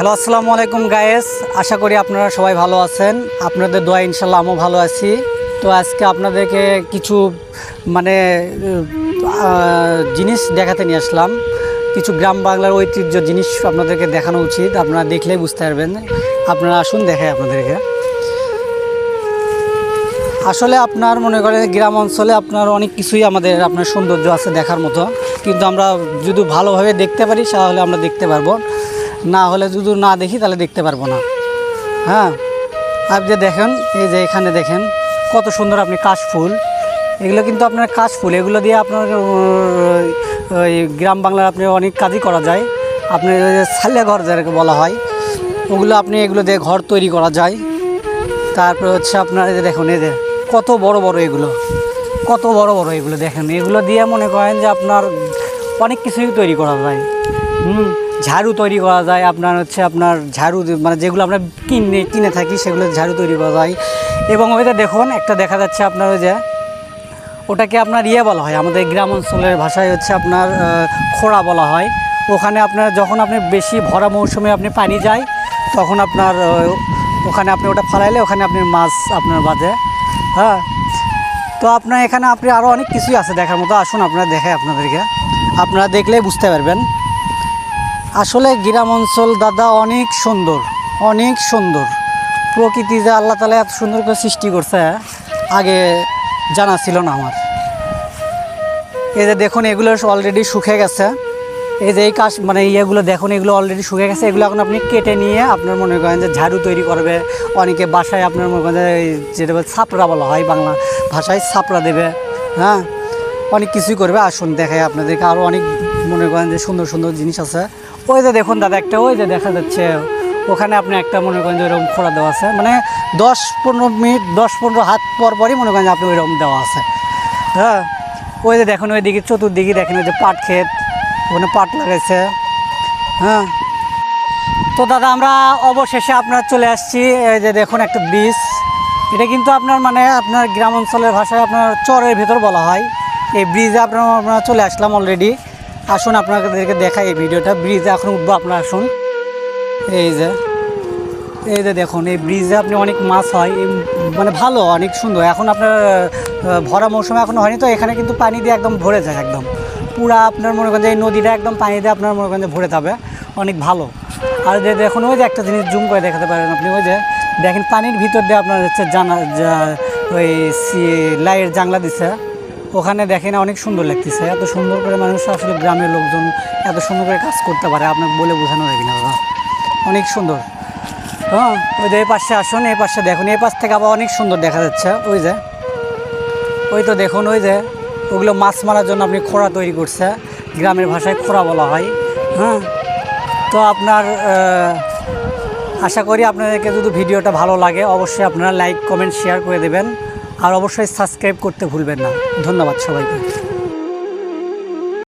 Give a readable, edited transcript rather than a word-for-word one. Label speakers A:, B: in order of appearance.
A: Hello, আসসালামু আলাইকুম guys. আশা করি আপনারা সবাই ভালো আছেন। আপনাদের দোয়া ইনশাল্লাহ আমিও ভালো আছি। তো আজকে আপনাদেরকে কিছু মানে জিনিস দেখাতে নিয়ে আসলাম। কিছু গ্রাম বাংলার ঐতিহ্য জিনিস আপনাদেরকে দেখানো উচিত, আপনারা দেখলেই বুঝতে পারবেন। আপনারা আসুন, দেখাই আপনাদেরকে। আসলে আপনার মনে করেন গ্রাম অঞ্চলে আপনার অনেক কিছুই আপনার সৌন্দর্য আছে দেখার মতো, কিন্তু আমরা যদি ভালোভাবে দেখতে পারি তাহলে আমরা দেখতে পারবো, না হলে যদি না দেখি তাহলে দেখতে পারবো না। হ্যাঁ, আপনি দেখেন, এই যে এখানে দেখেন কত সুন্দর আপনি কাশফুল, এগুলো কিন্তু আপনার কাশফুল, এগুলো দিয়ে আপনার ওই গ্রাম বাংলার আপনি অনেক কাজই করা যায়। আপনি ছালে ঘর যাকে বলা হয়, ওগুলো আপনি এগুলো দিয়ে ঘর তৈরি করা যায়। তারপরে হচ্ছে আপনার এই যে দেখুন, এই যে কত বড় বড় এগুলো, কত বড় বড় এগুলো দেখেন, এগুলো দিয়ে মনে করেন যে আপনার অনেক কিছুই তৈরি করা যায়। ঝাড়ু তৈরি করা যায়, আপনার ঝাড়ু মানে যেগুলো আমরা কিনে থাকি সেগুলো ঝাড়ু তৈরি করা যায়। এবং ওইটা দেখুন, একটা দেখা যাচ্ছে আপনার ওই যে ওটাকে আপনার বলা হয়, আমাদের গ্রাম অঞ্চলের ভাষায় হচ্ছে আপনার খোড়া বলা হয়। ওখানে আপনার যখন আপনি বেশি ভরা মৌসুমে আপনি পানি যায়, তখন আপনার ওখানে আপনি ওটা ফালাইলে ওখানে আপনি মাছ আপনার বাজে। হ্যাঁ, তো আপনার এখানে আপনি আরও অনেক কিছুই আছে দেখার মতো। আসুন আপনারা দেখাই আপনাদেরকে, আপনারা দেখলেই বুঝতে পারবেন। আসলে গ্রাম অঞ্চল দাদা অনেক সুন্দর, অনেক সুন্দর। প্রকৃতি যে আল্লাহ তাআলা এত সুন্দর করে সৃষ্টি করছে আগে জানা ছিল না আমার। এই যে দেখুন, এগুলো অলরেডি শুকিয়ে গেছে। এই যে এই কাশ মানে ইয়েগুলো দেখুন, এগুলো অলরেডি শুকিয়ে গেছে। এগুলো এখন আপনি কেটে নিয়ে আপনার মনে করেন যে ঝাড়ু তৈরি করবে। অনেকে বাসায় আপনার মনে করেন যে যেটা ছাপড়া বলা হয় বাংলা ভাষায়, ছাপড়া দেবে। হ্যাঁ, অনেক কিছুই করবে। আসুন দেখাই আপনাদেরকে, আরও অনেক মনে করেন যে সুন্দর সুন্দর জিনিস আছে। ওই যে দেখুন দাদা, একটা ওই যে দেখা যাচ্ছে ওখানে আপনি একটা মনে করেন যে ওইরকম খোড়া দেওয়া আছে, মানে 10-15 মিনিট 10-15 হাত পর পরই মনে করেন যে আপনি ওইরকম দেওয়া আছে। হ্যাঁ, ওই যে দেখুন, ওই দিকে চতুর্দিকে দেখেন ওই যে পাট ক্ষেত, ওখানে পাট লাগাইছে। হ্যাঁ, তো দাদা আমরা অবশেষে আপনার চলে আসছি। এই যে দেখুন একটা ব্রিজ, এটা কিন্তু আপনার আপনার গ্রাম অঞ্চলের ভাষায় আপনার চরের ভেতর বলা হয়। এই ব্রিজে আমরা চলে আসলাম অলরেডি। আসুন আপনাদেরকে দেখাই এই ভিডিওটা। ব্রিজে এখন উঠবো, আপনারা আসুন। এই যে দেখুন, এই ব্রিজে আপনি অনেক মাছ হয়, মানে ভালো, অনেক সুন্দর। এখন আপনার ভরা মৌসুমে এখন হয়নি, তো এখানে কিন্তু পানি দিয়ে একদম ভরে যায়, একদম পুরা আপনার মনে করেন যে এই নদীটা একদম পানি দিয়ে আপনার মনে করেন যে ভরে যাবে, অনেক ভালো। আর যে দেখুন, ওই যে একটা জিনিস জুম করে দেখাতে পারেন আপনি, ওই যে দেখেন পানির ভিতর দিয়ে আপনার হচ্ছে ওই লাইটের জানলা দিছে, ওখানে দেখেন অনেক সুন্দর লাগতেছে। এত সুন্দর করে মানুষ, আসলে গ্রামের লোকজন এত সুন্দর করে কাজ করতে পারে, আপনাকে বলে বোঝানো যাবে না দাদা, অনেক সুন্দর। হ্যাঁ, ওই যে এই পাশে আসুন, এই পাশে দেখুন, এই পাশ থেকে আবার অনেক সুন্দর দেখা যাচ্ছে। ওই তো দেখুন, ওই যে ওগুলো মাছ মারার জন্য আপনি খোড়া তৈরি করছে, গ্রামের ভাষায় খোড়া বলা হয়। হ্যাঁ, তো আপনার আশা করি আপনাদেরকে যদি ভিডিওটা ভালো লাগে অবশ্যই আপনারা লাইক কমেন্ট শেয়ার করে দেবেন, আর অবশ্যই সাবস্ক্রাইব করতে ভুলবেন না। ধন্যবাদ সবাইকে।